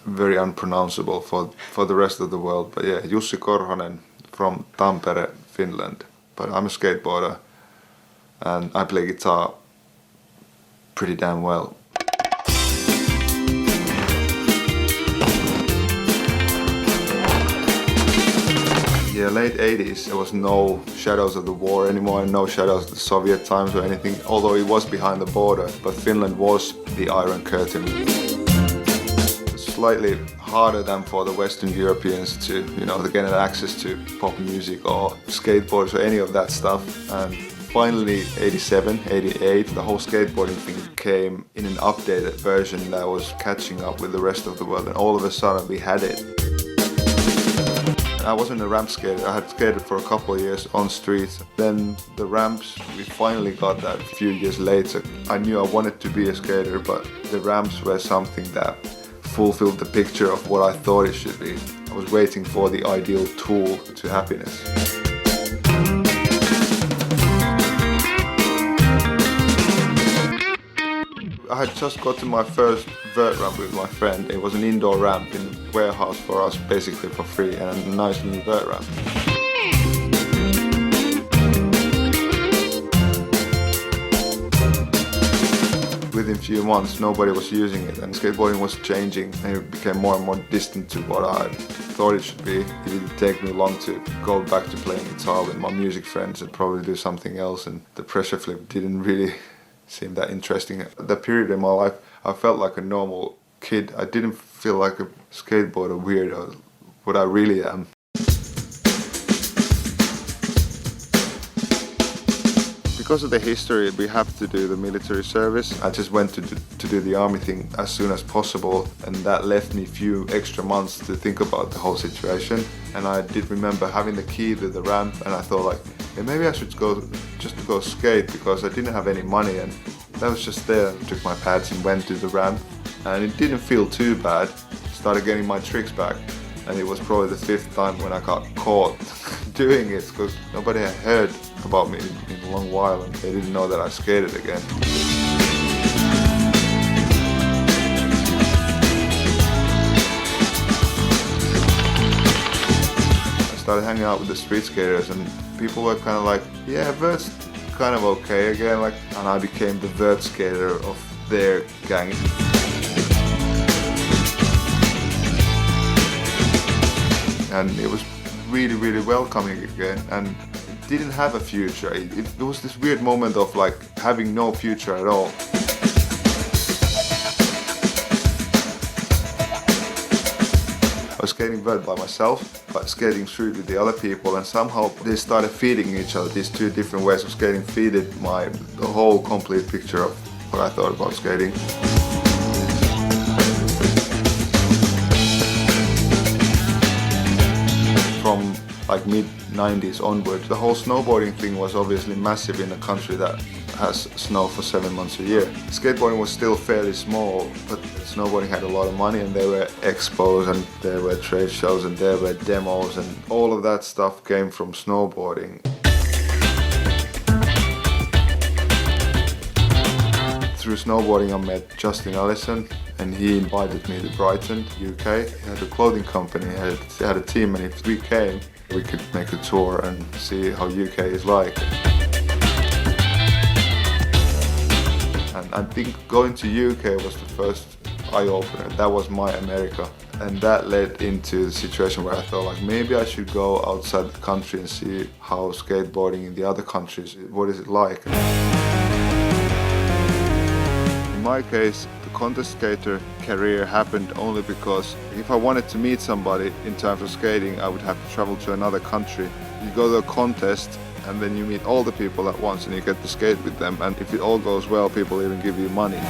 very unpronounceable for the rest of the world. But yeah, Jussi Korhonen from Tampere, Finland. But I'm a skateboarder and I play guitar pretty damn well. Yeah, late 80s, there was no shadows of the war anymore, no shadows of the Soviet times or anything, although it was behind the border, but Finland was the Iron Curtain. Slightly harder than for the Western Europeans to, to get access to pop music or skateboards or any of that stuff. And finally, 87, 88, the whole skateboarding thing came in an updated version that was catching up with the rest of the world, and all of a sudden we had it. I wasn't a ramp skater. I had skated for a couple of years on streets. Then the ramps, we finally got that a few years later. I knew I wanted to be a skater, but the ramps were something that fulfilled the picture of what I thought it should be. I was waiting for the ideal tool to happiness. I had just got to my first vert ramp with my friend. It was an indoor ramp in a warehouse for us, basically for free, and a nice new vert ramp. Within a few months, nobody was using it, and skateboarding was changing, and it became more and more distant to what I thought it should be. It didn't take me long to go back to playing guitar with my music friends and probably do something else, and the pressure flip didn't really seem that interesting. At that period in my life, I felt like a normal kid. I didn't feel like a skateboarder weirdo, what I really am. Because of the history, we have to do the military service. I just went to do the army thing as soon as possible, and that left me a few extra months to think about the whole situation. And I did remember having the key to the ramp, and I thought like, hey, maybe I should go skate, because I didn't have any money, and that was just there. I took my pads and went to the ramp, and it didn't feel too bad. Started getting my tricks back, and it was probably the 5th time when I got caught doing it, because nobody had heard about me in a long while, and they didn't know that I skated again. I started hanging out with the street skaters, and people were kind of like, yeah, vert's kind of okay again, and I became the vert skater of their gang. And it was really, really welcoming again, and it didn't have a future. It was this weird moment of like having no future at all. I was skating vert by myself, but skating street with the other people, and somehow they started feeding each other. These two different ways of skating feeded the whole complete picture of what I thought about skating. From like mid-90s onwards, the whole snowboarding thing was obviously massive in a country that has snow for 7 months a year. Skateboarding was still fairly small, but snowboarding had a lot of money, and there were expos and there were trade shows and there were demos, and all of that stuff came from snowboarding. Through snowboarding I met Justin Allison, and he invited me to Brighton, UK. He had a clothing company, he had a team, and if we came, we could make a tour and see how UK is like. And I think going to UK was the first eye-opener. That was my America. And that led into the situation where I thought like maybe I should go outside the country and see how skateboarding in the other countries, what is it like. In my case, the contest skater career happened only because if I wanted to meet somebody in terms of skating, I would have to travel to another country. You go to a contest and then you meet all the people at once and you get to skate with them, and if it all goes well, people even give you money.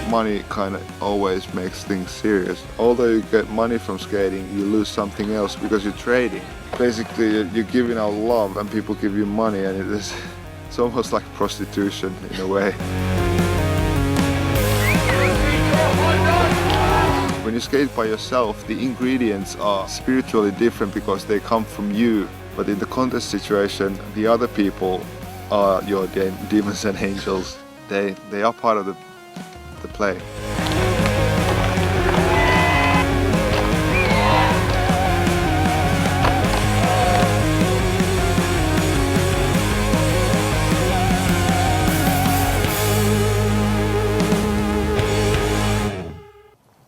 Money kind of always makes things serious. Although you get money from skating, you lose something else because you're trading. Basically, you're giving out love and people give you money, and it's almost like prostitution in a way. When you skate by yourself, the ingredients are spiritually different because they come from you. But in the contest situation, the other people are your demons and angels. they are part of the play.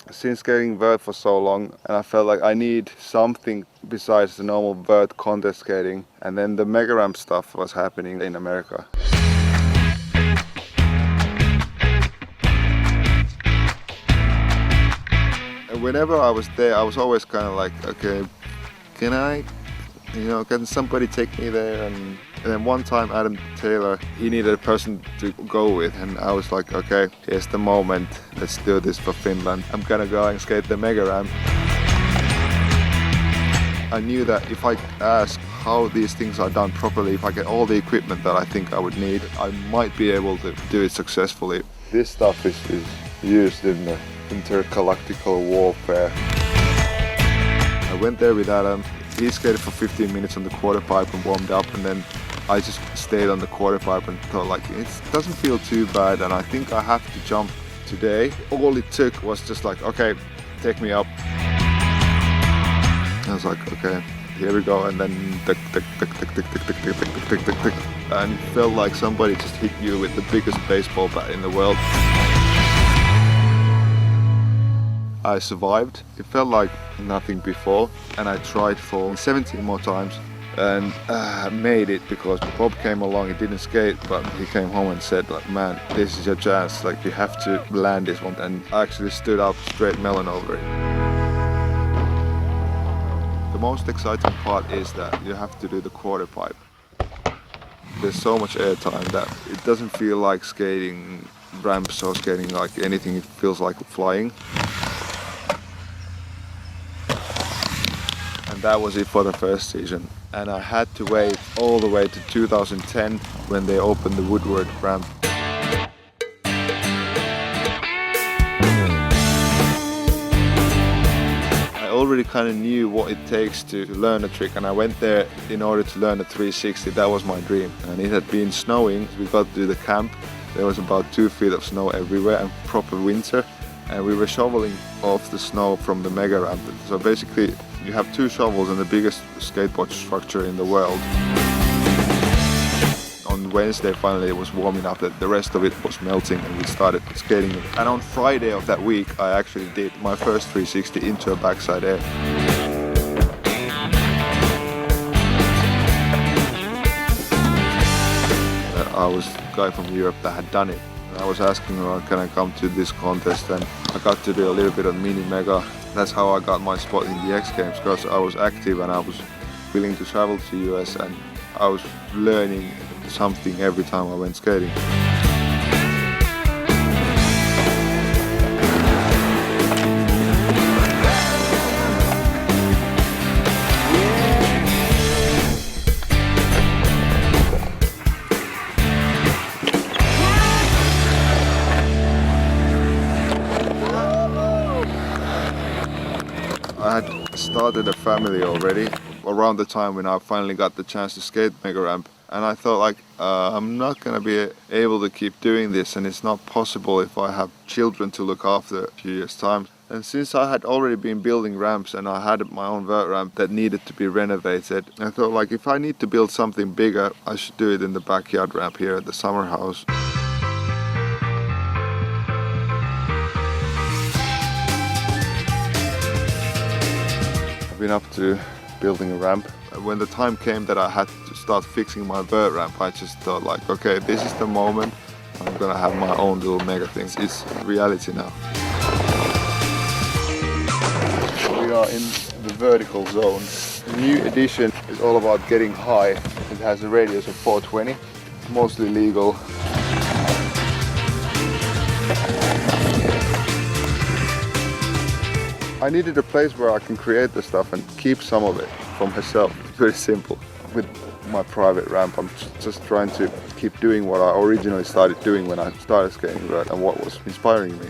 Since skating vert for so long, and I felt like I need something besides the normal vert contest skating, and then the mega ramp stuff was happening in America. And whenever I was there, I was always kind of like, okay, can somebody take me there? And then one time Adam Taylor, he needed a person to go with, and I was like, okay, here's the moment, let's do this for Finland. I'm gonna go and skate the mega ramp. I knew that if I ask how these things are done properly, if I get all the equipment that I think I would need, I might be able to do it successfully. This stuff is used in the intergalactical warfare. I went there with Adam. He skated for 15 minutes on the quarter pipe and warmed up, and then I just stayed on the quarter pipe and thought like, it doesn't feel too bad, and I think I have to jump today. All it took was just like, okay, take me up. I was like, okay, here we go, and then tick, tick, tick, tick, tick, tick, tick, tick, tick, tick, tick, tick, and it felt like somebody just hit you with the biggest baseball bat in the world. I survived. It felt like nothing before, and I tried for 17 more times and made it because Bob came along. He didn't skate, but he came home and said like, man, this is your chance, like you have to land this one, and I actually stood up straight melon over it. The most exciting part is that you have to do the quarter pipe. There's so much air time that it doesn't feel like skating ramps or skating like anything, it feels like flying. That was it for the first season, and I had to wait all the way to 2010 when they opened the Woodward ramp. I already kind of knew what it takes to learn a trick, and I went there in order to learn a 360. That was my dream, and it had been snowing. We got to the camp. There was about 2 feet of snow everywhere and proper winter, and we were shoveling off the snow from the mega ramp. So basically you have 2 shovels and the biggest skateboard structure in the world. On Wednesday finally it was warming up, that the rest of it was melting, and we started skating. And on Friday of that week I actually did my first 360 into a backside air. I was the guy from Europe that had done it. I was asking around, can I come to this contest, and I got to do a little bit of mini mega. That's how I got my spot in the X Games, because I was active and I was willing to travel to the US, and I was learning something every time I went skating. I had started a family already around the time when I finally got the chance to skate mega ramp, and I thought like, I'm not gonna be able to keep doing this, and it's not possible if I have children to look after a few years time. And since I had already been building ramps and I had my own vert ramp that needed to be renovated, I thought like, if I need to build something bigger, I should do it in the backyard ramp here at the summer house. Been up to building a ramp. When the time came that I had to start fixing my vert ramp, I just thought like, okay, this is the moment. I'm gonna have my own little mega things. It's reality now. We are in the vertical zone. The new edition is all about getting high. It has a radius of 420, mostly legal. I needed a place where I can create the stuff and keep some of it for myself. It's very simple. With my private ramp, I'm just trying to keep doing what I originally started doing when I started skating vert and what was inspiring me.